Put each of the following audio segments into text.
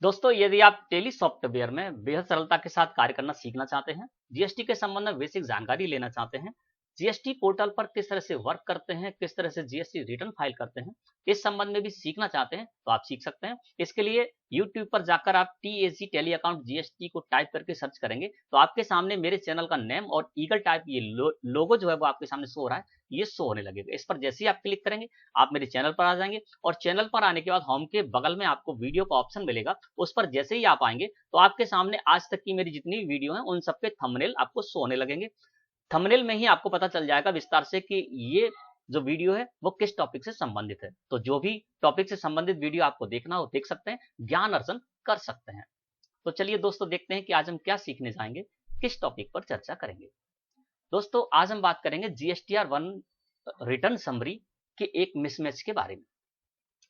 दोस्तों, यदि आप टेली सॉफ्टवेयर में बेहद सरलता के साथ कार्य करना सीखना चाहते हैं, जीएसटी के संबंध में बेसिक जानकारी लेना चाहते हैं, जीएसटी पोर्टल पर किस तरह से वर्क करते हैं, किस तरह से जीएसटी रिटर्न फाइल करते हैं, इस संबंध में भी सीखना चाहते हैं तो आप सीख सकते हैं। इसके लिए यूट्यूब पर जाकर आप टीएजी टेली अकाउंट जीएसटी को टाइप करके सर्च करेंगे तो आपके सामने मेरे चैनल का नेम और ईगल टाइप ये लोगो जो है वो आपके सामने शो हो रहा है, ये शो होने लगेगा। इस पर जैसे ही आप क्लिक करेंगे आप मेरे चैनल पर आ जाएंगे और चैनल पर आने के बाद होम के बगल में आपको वीडियो का ऑप्शन मिलेगा। उस पर जैसे ही आप आएंगे तो आपके सामने आज तक की मेरी जितनी भी वीडियो हैं उन सबके थंबनेल आपको शो होने लगेंगे। थंबनेल में ही आपको पता चल जाएगा विस्तार से कि ये जो वीडियो है वो किस टॉपिक से संबंधित है। तो जो भी टॉपिक से संबंधित वीडियो आपको देखना हो देख सकते हैं, ज्ञान अर्जन कर सकते हैं। तो चलिए दोस्तों, देखते हैं कि आज हम क्या सीखने जाएंगे, किस टॉपिक पर चर्चा करेंगे। दोस्तों, आज हम बात करेंगे जीएसटीआर 1 रिटर्न समरी के एक मिसमैच के बारे में।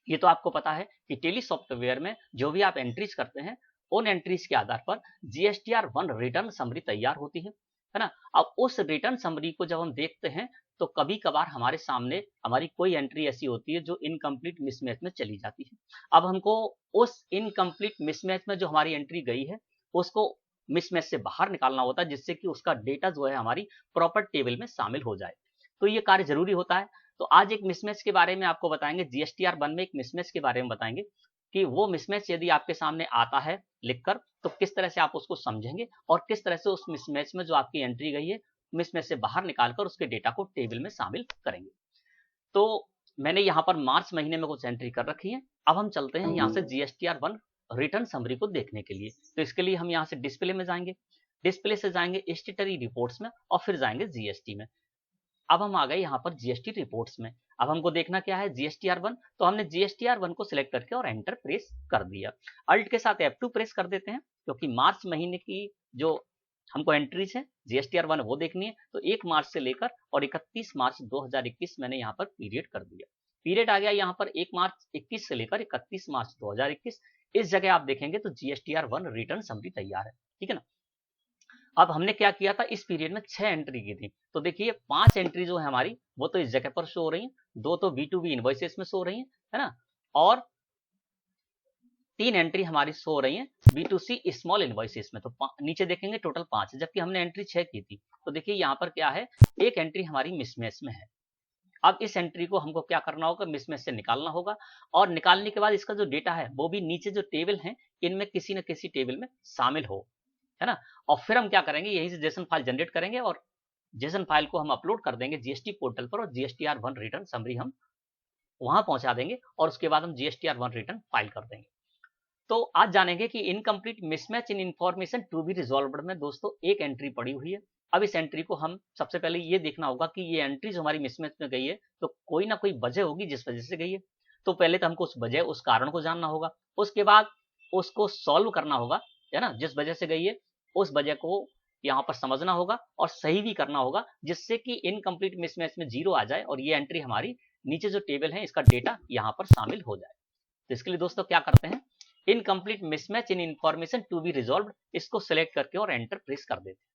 ये तो आपको पता है कि टेली सॉफ्टवेयर में जो भी आप एंट्रीज करते हैं उन एंट्रीज के आधार पर जीएसटीआर 1 रिटर्न समरी तैयार होती है ना। अब उस रिटर्न समरी को जब हम देखते हैं तो कभी कभार हमारे सामने हमारी कोई एंट्री ऐसी होती है जो इनकम्प्लीट मिसमैच में चली जाती है। अब हमको उस इनकम्प्लीट मिसमैच में जो हमारी एंट्री गई है उसको मिसमैच से बाहर निकालना होता है, जिससे कि उसका डेटा जो है हमारी प्रॉपर टेबल में शामिल हो जाए। तो ये कार्य जरूरी होता है। तो आज एक मिसमैच के बारे में आपको बताएंगे, जीएसटीआर 1 में एक मिसमैच के बारे में बताएंगे कि वो मिसमैच यदि आपके सामने आता है लिखकर तो किस तरह से आप उसको समझेंगे और किस तरह से उस मिसमैच में जो आपकी एंट्री गई है मिसमैच से बाहर निकालकर उसके डेटा को टेबल में शामिल करेंगे। तो मैंने यहाँ पर मार्च महीने में कुछ एंट्री कर रखी है। अब हम चलते हैं यहाँ से जीएसटीआर 1 रिटर्न समरी को देखने के लिए। तो इसके लिए हम यहाँ से डिस्प्ले में जाएंगे, डिस्प्ले से जाएंगे स्टेटरी रिपोर्ट्स में और फिर जाएंगे जीएसटी में। अब हम आ गए यहाँ पर जीएसटी रिपोर्ट्स में। अब हमको देखना क्या है, जीएसटीआर 1। तो हमने जीएसटीआर 1 को सिलेक्ट करके और एंटर प्रेस कर दिया। अल्ट के साथ F2 प्रेस कर देते हैं क्योंकि मार्च महीने की जो हमको एंट्रीज है जीएसटीआर 1 वो देखनी है। तो 1 मार्च से लेकर और 31 मार्च 2021 मैंने यहाँ पर पीरियड कर दिया। पीरियड आ गया यहाँ पर 1 मार्च 21 से लेकर 31 मार्च 2021। इस जगह आप देखेंगे तो जीएसटीआर 1 रिटर्न समरी तैयार है, ठीक है ना। अब हमने क्या किया था, इस पीरियड में 6 एंट्री की थी। तो देखिए 5 एंट्री जो है हमारी वो तो इस जगह पर शो हो रही है, 2 तो B2B इनवॉइसेस में शो हो रही है ना, और 3 एंट्री हमारी शो हो रही है B2C स्मॉल इनवॉइसेस में। तो नीचे देखेंगे टोटल 5 है, जबकि हमने एंट्री 6 की थी। तो देखिए यहाँ पर क्या है, एक एंट्री हमारी मिसमैच में है। अब इस एंट्री को हमको क्या करना होगा, मिसमैच से निकालना होगा और निकालने के बाद इसका जो डेटा है वो भी नीचे जो टेबल है इनमें किसी न किसी टेबल में शामिल हो, है ना। और फिर हम क्या करेंगे, यहीं से जेसन फाइल जनरेट करेंगे और जेसन फाइल को हम अपलोड कर देंगे जीएसटी पोर्टल पर और जीएसटीआर 1 रिटर्न समरी हम वहां पहुंचा देंगे और उसके बाद हम जीएसटीआर 1 रिटर्न फाइल कर देंगे। तो आज जानेंगे कि incomplete mismatch in information to be resolved में दोस्तों एक एंट्री पड़ी हुई है। अब इस एंट्री को हम सबसे पहले ये देखना होगा कि ये एंट्री जो हमारी मिसमैच में गई है तो कोई ना कोई वजह होगी जिस वजह से गई है। तो पहले तो हमको उस वजह, उस कारण को जानना होगा। उसके बाद उसको सॉल्व करना होगा, है ना। जिस वजह से गई है उस वजह को यहाँ पर समझना होगा और सही भी करना होगा, जिससे कि इनकम्प्लीट मिसमैच में 0 आ जाए और ये एंट्री हमारी नीचे जो टेबल है इसका डेटा यहाँ पर शामिल हो जाए। तो इसके लिए दोस्तों क्या करते हैं, incomplete mismatch in information to be resolved इसको सिलेक्ट करके और एंटर प्रेस कर देते हैं।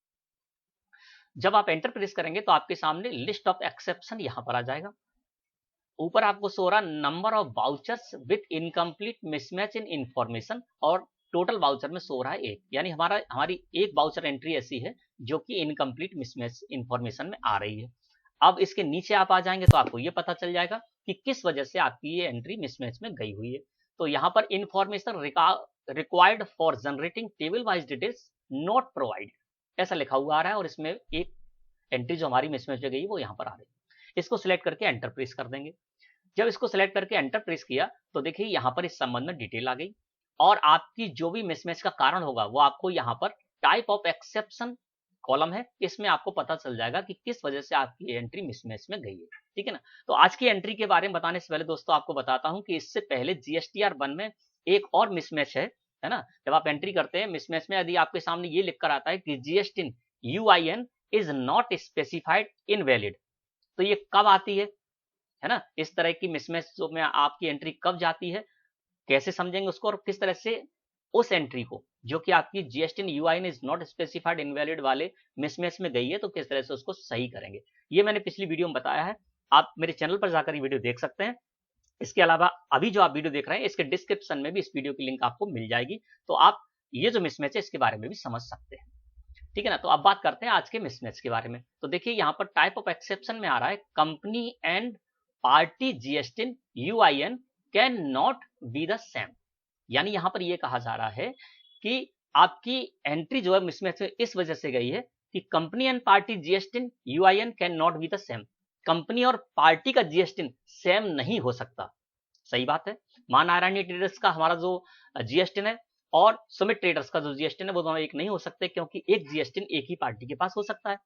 जब आप एंटर प्रेस करेंगे तो आपके सामने लिस्ट ऑफ एक्सेप्शन यहाँ पर आ जाएगा। ऊपर आपको शो रहा number of vouchers with incomplete mismatch in information और टोटल वाउचर में शो रहा है 1, यानी हमारी एक वाउचर एंट्री ऐसी है जो कि इनकम्प्लीट मिसमैच इंफॉर्मेशन में आ रही है। अब इसके नीचे आप आ जाएंगे तो आपको ये पता चल जाएगा कि किस वजह से आपकी ये एंट्री मिसमैच में गई हुई है। तो यहाँ पर information required for generating table wise details not provide ऐसा लिखा हुआ आ रहा है और इसमें एक एंट्री जो हमारी मिसमैच में गई वो यहाँ पर आ रही है। इसको सिलेक्ट करके एंटर प्रेस कर देंगे। जब इसको सिलेक्ट करके एंटर प्रेस किया तो देखिए यहाँ पर इस संबंध में डिटेल आ गई और आपकी जो भी मिसमैच का कारण होगा वो आपको यहाँ पर टाइप ऑफ एक्सेप्शन कॉलम है, इसमें आपको पता चल जाएगा कि किस वजह से आपकी एंट्री मिसमैच में गई है, ठीक है ना। तो आज की एंट्री के बारे में बताने से पहले दोस्तों आपको बताता हूं कि इससे पहले जीएसटीआर 1 में एक और मिसमैच है ना। जब आप एंट्री करते हैं मिसमैच में यदि आपके सामने ये लिखकर आता है कि GST UIN is not specified invalid, तो ये कब आती है ना। इस तरह की मिसमैच में आपकी एंट्री कब जाती है, कैसे समझेंगे उसको और किस तरह से उस एंट्री को जो कि आपकी GST UIN is not specified invalid वाले मिसमैच में गई है तो किस तरह से उसको सही करेंगे, ये मैंने पिछली वीडियो में बताया है। आप मेरे चैनल पर जाकर ये वीडियो देख सकते हैं। इसके अलावा अभी जो आप वीडियो देख रहे हैं इसके डिस्क्रिप्शन में भी इस वीडियो की लिंक आपको मिल जाएगी, तो आप ये जो मिसमैच है इसके बारे में भी समझ सकते हैं। ठीक है ना। तो अब बात करते हैं आज के मिसमैच के बारे में। तो देखिए यहाँ पर टाइप ऑफ एक्सेप्शन में आ रहा है company and party GST UIN can not be the same, यानी यहाँ पर ये कहा जा रहा है कि आपकी एंट्री जो है मिसमैच इस वजह से गई है कि company and party GST UIN can not be the same, company और पार्टी का जीएसटी सेम नहीं हो सकता। सही बात है। मां नारायणी ट्रेडर्स का हमारा जो जीएसटी है और सुमित ट्रेडर्स का जो जीएसटी है वो दोनों एक नहीं हो सकते, क्योंकि एक जीएसटी एक ही पार्टी के पास हो सकता है।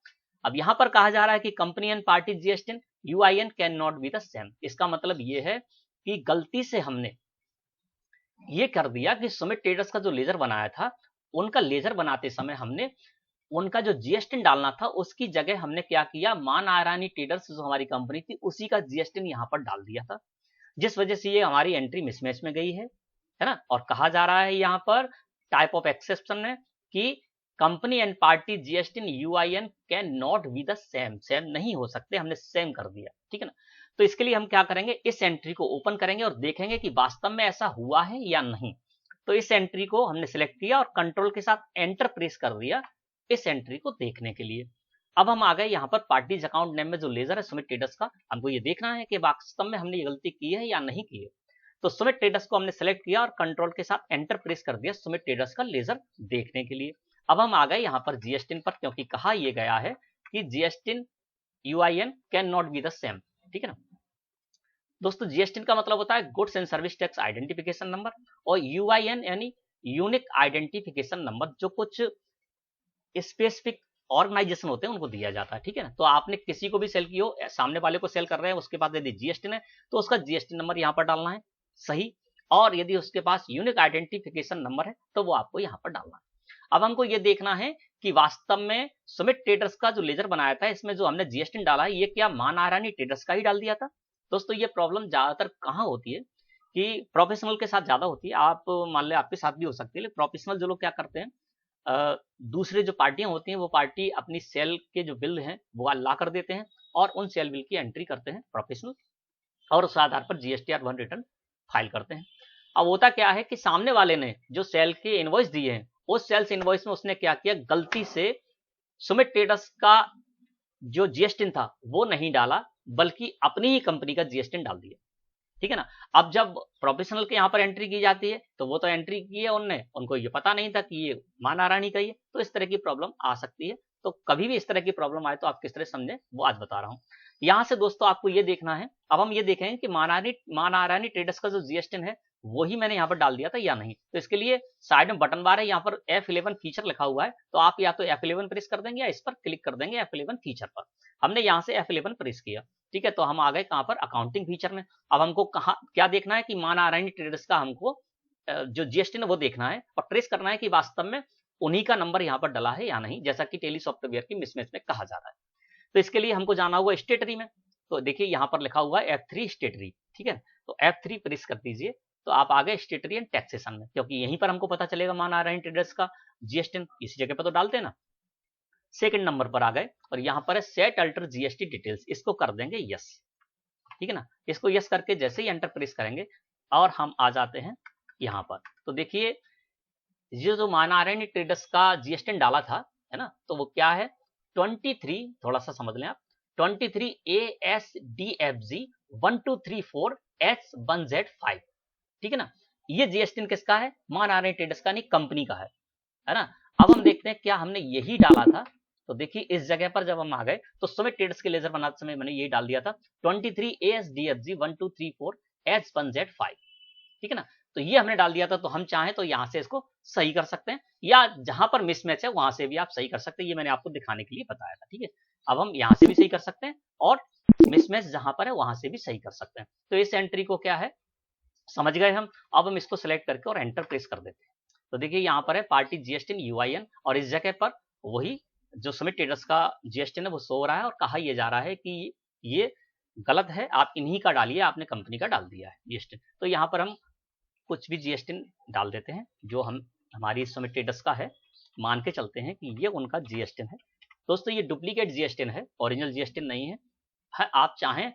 अब यहां पर कहा जा रहा है कि company and party GST UIN can not be the same, इसका मतलब ये है कि गलती से हमने ये कर दिया कि सुमित ट्रेडर्स का जो लेजर बनाया था, उनका लेजर बनाते समय हमने उनका जो जीएसटी डालना था उसकी जगह हमने क्या किया, मां नारायणी ट्रेडर्स जो हमारी कंपनी थी उसी का जीएसटी यहां पर डाल दिया था, जिस वजह से ये हमारी एंट्री मिसमैच में गई है ना। और कहा जा रहा है यहाँ पर टाइप ऑफ एक्सेप्शन में कि company and party GST UIN can not be the same, same नहीं हो सकते, हमने सेम कर दिया। ठीक है ना। तो इसके लिए हम क्या करेंगे, इस एंट्री को ओपन करेंगे और देखेंगे कि वास्तव में ऐसा हुआ है या नहीं। तो इस एंट्री को हमने सिलेक्ट किया और कंट्रोल के साथ एंटर प्रेस कर दिया इस एंट्री को देखने के लिए। अब हम आ गए यहाँ पर पार्टीज अकाउंट नेम में जो लेजर है सुमित ट्रेडर्स का, हमको ये देखना है कि वास्तव में हमने ये गलती की है या नहीं की है। तो सुमित ट्रेडर्स को हमने सेलेक्ट किया और कंट्रोल के साथ एंटर प्रेस कर दिया सुमित ट्रेडर्स का लेजर देखने के लिए। अब हम आ गए यहाँ पर जीएसटी पर, क्योंकि कहा यह गया है कि GST UIN can not be the same. ठीक है ना दोस्तों, जीएसटी का मतलब होता है goods and service tax identification number, और यूआईएन यानी यूनिक आइडेंटिफिकेशन नंबर, जो कुछ स्पेसिफिक ऑर्गेनाइजेशन होते हैं उनको दिया जाता है। ठीक है ना। तो आपने किसी को भी सेल की हो, सामने वाले को सेल कर रहे हैं, उसके पास यदि जीएसटी है तो उसका जीएसटी नंबर यहाँ पर डालना है, सही। और यदि उसके पास यूनिक आइडेंटिफिकेशन नंबर है तो वो आपको यहाँ पर डालना है। अब हमको ये देखना है कि वास्तव में सुमित ट्रेडर्स का जो लेजर बनाया था इसमें जो हमने जीएसटी डाला है ये क्या मां नारायणी ट्रेडर्स का ही डाल दिया था। दोस्तों ये प्रॉब्लम ज्यादातर कहाँ होती है कि प्रोफेशनल के साथ ज्यादा होती है, आप मान ले आपके साथ भी हो सकती है, लेकिन प्रोफेशनल जो लोग क्या करते हैं, दूसरे जो पार्टियां होती हैं वो पार्टी अपनी सेल के जो बिल हैं वो ला कर देते हैं और उन सेल बिल की एंट्री करते हैं प्रोफेशनल, और उस आधार पर जीएसटी वन रिटर्न फाइल करते हैं। अब होता क्या है कि सामने वाले ने जो सेल के इनवॉइस दिए हैं उस सेल्स इनवॉइस में उसने क्या किया, गलती से सुमित ट्रेडर्स का जो जीएसटी था वो नहीं डाला बल्कि अपनी ही कंपनी का जीएसटी डाल दिया। ठीक है ना। अब जब प्रोफेशनल के यहाँ पर एंट्री की जाती है तो वो तो एंट्री की है उनने, उनको ये पता नहीं था कि ये मां नारायणी का ही है, तो इस तरह की प्रॉब्लम आ सकती है। तो कभी भी इस तरह की प्रॉब्लम आए तो आप किस तरह समझे वो आज बता रहा हूँ। यहाँ से दोस्तों आपको ये देखना है, अब हम ये देखेंगे कि मां नारायणी ट्रेडर्स का जो जीएसटी है वही मैंने यहाँ पर डाल दिया था या नहीं। तो इसके लिए साइड में बटन बार है, यहाँ पर F11 फीचर लिखा हुआ है, तो आप या तो F11 प्रेस कर देंगे या इस पर क्लिक कर देंगे F11 फीचर पर। हमने यहाँ से F11 प्रेस किया। ठीक है, तो हम आ गए कहाँ पर, अकाउंटिंग फीचर में। अब हमको कहाँ क्या देखना है कि मां नारायणी ट्रेडर्स का हमको जो जीएसटी है वो देखना है और ट्रेस करना है कि वास्तव में उन्हीं का नंबर यहाँ पर डला है या नहीं, जैसा कि टेली सॉफ्टवेयर की मिसमैच में कहा जा रहा है। तो इसके लिए हमको जाना होगा स्टेटरी में। तो देखिए यहाँ पर लिखा हुआ है F3 स्टेटरी। ठीक है, तो F3 प्रेस कर दीजिए तो आप आ गए स्टेटरी एंड टैक्सेशन में, क्योंकि यहीं पर हमको पता चलेगा मां नारायणी ट्रेडर्स का जीएसटी इसी जगह पर तो डालते हैं ना। सेकंड नंबर पर आ गए और यहाँ पर है सेट अल्टर जीएसटी डिटेल्स, इसको कर देंगे यस। ठीक है ना, इसको यस करके जैसे ही एंटर प्रेस करेंगे और हम आ जाते हैं यहाँ पर, तो देखिए ये जो मां नारायणी ट्रेडर्स का जीएसटी डाला था है ना, तो वो क्या है 23, थोड़ा सा समझ लें आप, 23 ASDFG 1234 H1Z5। ठीक है ना, ये जीएसटी किसका है, मां नारायणी ट्रेडर्स का नहीं, कंपनी का है ना। अब हम देखते हैं क्या हमने यही डाला था। तो देखिए इस जगह पर जब हम आ गए तो सुमित ट्रेडर्स के लेजर बनाते समय मैंने यही डाल दिया था 23 ASDFG 1234 H1Z5। ठीक है ना, तो ये हमने डाल दिया था। तो हम चाहें तो यहां से इसको सही कर सकते हैं या जहां पर मिसमैच है वहां से भी आप सही कर सकते हैं, ये मैंने आपको दिखाने के लिए बताया था। ठीक है, अब हम यहां से भी सही कर सकते हैं और मिसमैच जहां पर है वहां से भी सही कर सकते हैं। तो इस एंट्री को क्या है समझ गए हम। अब हम इसको सिलेक्ट करके और एंटर प्रेस कर देते हैं। तो देखिए यहाँ पर है पार्टी जीएसटी यूआईएन और इस जगह पर वही जो सुमित ट्रेडर्स का जीएसटी है वो सो रहा है और कहा यह जा रहा है कि ये गलत है, आप इन्हीं का डालिए, आपने कंपनी का डाल दिया है जीएसटी। तो यहाँ पर हम कुछ भी जीएसटी डाल देते हैं जो हमारी सुमित ट्रेडर्स का है, मान के चलते हैं कि ये उनका जीएसटी है। दोस्तों ये डुप्लीकेट जीएसटी है, ओरिजिनल जीएसटी नहीं है। आप चाहें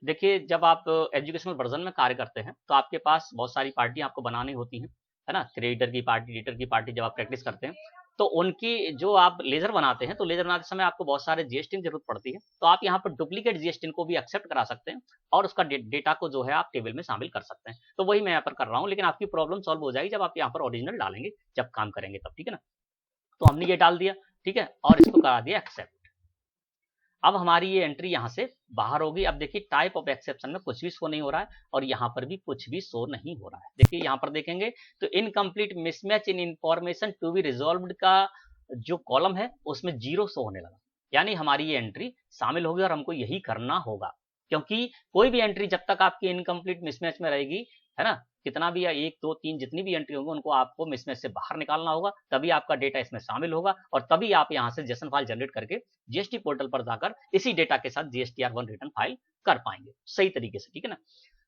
देखिए जब आप एजुकेशनल वर्जन में कार्य करते हैं तो आपके पास बहुत सारी पार्टियां आपको बनानी होती हैं, है ना, क्रेडिटर की पार्टी, डेटर की पार्टी। जब आप प्रैक्टिस करते हैं तो उनकी जो आप लेजर बनाते हैं, तो लेजर बनाते समय आपको बहुत सारे जीएसटी की जरूरत पड़ती है। तो आप यहाँ पर डुप्लीकेट जीएसटी को भी एक्सेप्ट करा सकते हैं और उसका डेटा को जो है आप टेबल में शामिल कर सकते हैं। तो वही मैं यहाँ पर कर रहा हूँ, लेकिन आपकी प्रॉब्लम सॉल्व हो जाएगी जब आप यहाँ पर ओरिजिनल डालेंगे, जब काम करेंगे तब, ठीक है ना। तो हमने ये डाल दिया, ठीक है, और इसको करा दिया एक्सेप्ट। अब हमारी ये एंट्री यहां से बाहर होगी। अब देखिए टाइप ऑफ एक्सेप्शन में कुछ भी शो नहीं हो रहा है और यहां पर भी कुछ भी शो नहीं हो रहा है। देखिए यहां पर देखेंगे तो incomplete mismatch in information to be resolved का जो कॉलम है उसमें 0 शो होने लगा, यानी हमारी ये एंट्री शामिल होगी और हमको यही करना होगा, क्योंकि कोई भी एंट्री जब तक आपकी इनकम्प्लीट मिसमैच में रहेगी, है ना, कितना भी या 1 2 3 जितनी भी एंट्री होंगी उनको आपको मिसमैच से बाहर निकालना होगा, तभी आपका डेटा इसमें शामिल होगा और तभी आप यहां से जेसन फाइल जनरेट करके जीएसटी पोर्टल पर जाकर इसी डेटा के साथ जीएसटीआर1 रिटर्न फाइल कर पाएंगे सही तरीके से, ठीक है ना।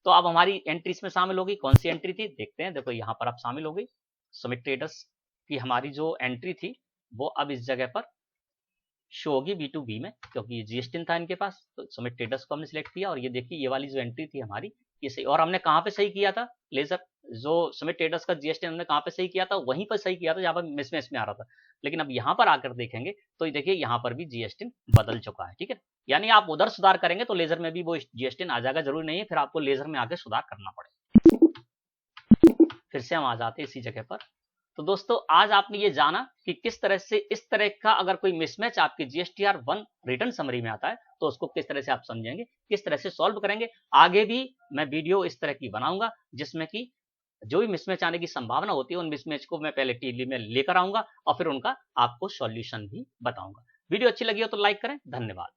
तो अब हमारी एंट्री इसमें शामिल होगी। कौन सी एंट्री थी देखते हैं। देखो यहाँ पर आप शामिल हो गई सबमिट ट्रेडर्स की हमारी जो एंट्री थी वो अब इस जगह पर शो होगी B2B में, क्योंकि जीएसटी था इनके पास। तो सबमिट ट्रेडर्स को हमने सिलेक्ट किया और ये देखिए ये वाली जो एंट्री थी हमारी ये सही। और हमने कहाँ पे सही किया था, लेजर जो सबमिट ट्रेडर्स का जीएसटी हमने कहाँ पे सही किया था, वहीं पर सही किया था जहाँ पर मिसमैच में आ रहा था। लेकिन अब यहाँ पर आकर देखेंगे तो देखिए यहाँ पर भी जीएसटी बदल चुका है, ठीक है। यानी आप उधर सुधार करेंगे तो लेजर में भी वो जीएसटी आ जाएगा, जरूरी नहीं है फिर आपको लेजर में आके सुधार करना पड़ेगा। फिर से हम आ जाते हैं इसी जगह पर। तो दोस्तों आज आपने ये जाना कि किस तरह से इस तरह का अगर कोई मिसमैच आपकी जीएसटीआर1 रिटर्न समरी में आता है तो उसको किस तरह से आप समझेंगे, किस तरह से सॉल्व करेंगे। आगे भी मैं वीडियो इस तरह की बनाऊंगा जिसमें कि जो भी मिसमैच आने की संभावना होती है उन मिसमैच को मैं पहले टीवी में लेकर आऊंगा और फिर उनका आपको सॉल्यूशन भी बताऊंगा। वीडियो अच्छी लगी हो तो लाइक करें। धन्यवाद।